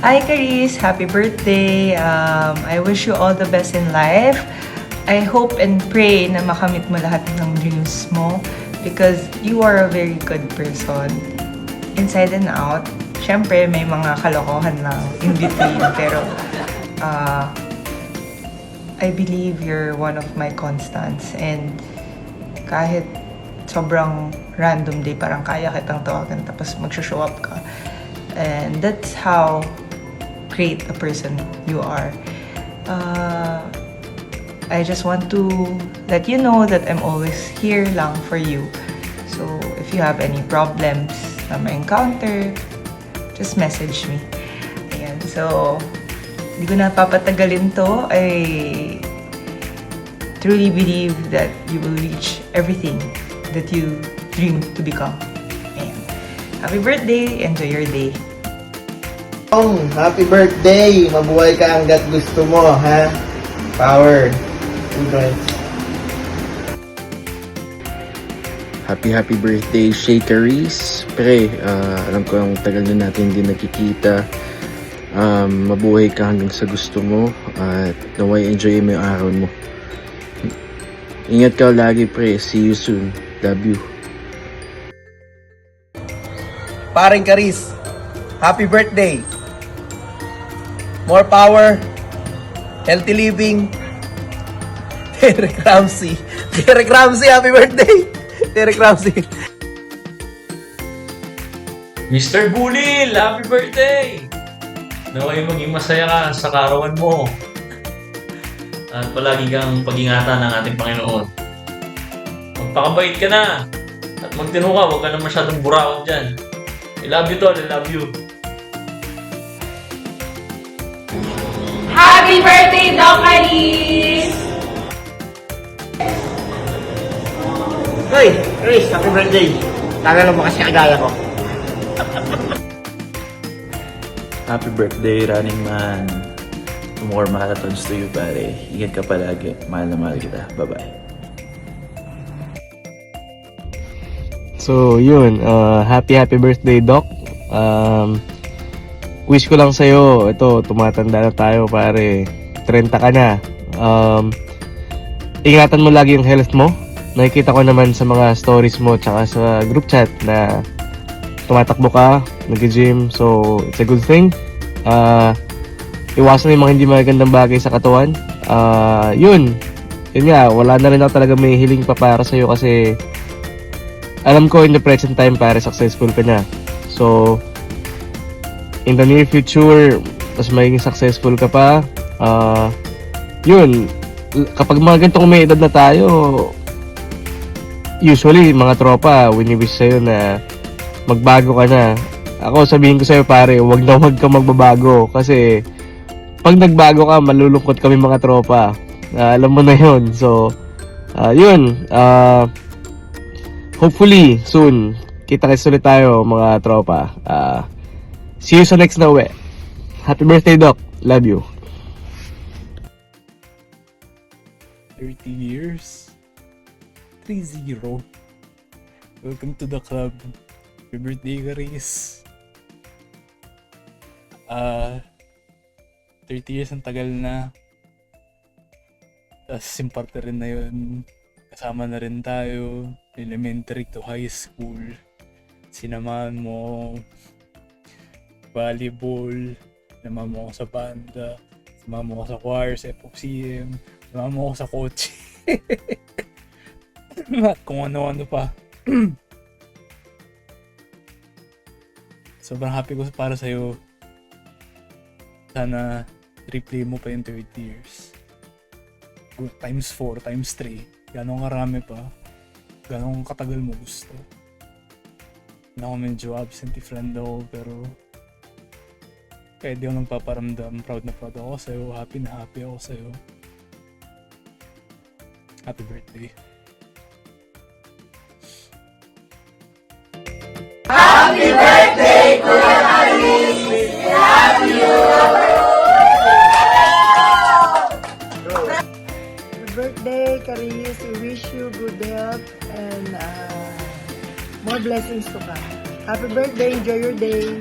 Hi, Caris! Happy birthday! I wish you all the best in life. I hope and pray na makamit mo lahat ng dreams mo because you are a very good person. Inside and out. Siyempre, may mga kalokohan lang in between. Pero, I believe you're one of my constants. And kahit sobrang random day, parang kaya kitang tawagan tapos mag-show up ka. And that's how great a person you are. I just want to let you know that I'm always here lang for you. So, if you have any problems na ma-encounter, just message me. Ayan. So, hindi ko na papatagalin to. I truly believe that you will reach everything that you dream to become. Ayan. Happy birthday! Enjoy your day! Happy birthday! Mabuhay ka hanggat gusto mo, ha? Power! Enjoy! Happy birthday, Shay Caris. Pre, alam ko ang tagal na natin hindi nagkikita. Mabuhay ka hanggang sa gusto mo at naway enjoy mo yung araw mo. Ingat ka lagi, pre. See you soon. Love you. Paring Caris, happy birthday! More power, healthy living. Derek Ramsey, happy birthday! Derek Ramsey. Mr. Bulil, happy birthday! Naway maging masaya ka sa karawan mo. At palagi kang pag-ingatan ng ating Panginoon. Magpakabait ka na. At magtino ka, huwag ka na masyadong burakot dyan. I love you tol, I love you. Happy birthday, Doc Alice! Hey, Chris, happy birthday! Sana lang mo kasi kagaya ko. Happy birthday, Running Man. More marathons to you, pare. Ingat ka palagi. Mahal na mahal kita. Bye-bye. So, yun. Happy birthday, Doc. Wish ko lang sa'yo, ito, tumatanda na tayo, pare. 30 ka na. Ingatan mo lagi yung health mo. Nakikita ko naman sa mga stories mo tsaka sa group chat na tumatakbo ka, nag-gym. So, it's a good thing. Iwasan yung mga hindi magandang bagay sa katawan. Yun nga, wala na rin ako talaga may hiling pa para sa'yo kasi alam ko in the present time pare successful ka na. So, in the near future, mas magiging successful ka pa. Yun, kapag mga ganitong may edad na tayo, usually mga tropa, wini-wish sa'yo na magbago ka na. Ako sabihin ko sa'yo pare, wag ka magbabago kasi pag nagbago ka, malulungkot kami mga tropa. Alam mo na yun. So, yun. Hopefully, soon, kita-kits ulit tayo mga tropa. See you sa next na uwi. Happy birthday, Doc. Love you. 30 years. 3-0. Welcome to the club. Happy birthday, Caris. 30 years ang tagal na. Tapos simparte rin na yun. Kasama na rin tayo. Elementary to high school. Sinamahan mo. Volleyball. Sinamahan mo ako sa banda. Sinamahan mo ako sa choir, sa FOCM. Sinamahan mo ako sa coach. At kung ano-ano pa. Sobrang happy ko para sa'yo. Sana replay mo pa yung 30 years. Times 4, times 3. Ganong karami pa. Ganong katagal mo gusto. Na ako medyo absentee friend ako, pero kaya di ako nagpaparamdam. Proud na proud ako sa'yo. Happy na happy ako sa'yo. Happy birthday. Happy birthday, Kuya Alice! We love you! Happy birthday, Caris. We wish you good health and more blessings to come. Happy birthday. Enjoy your day.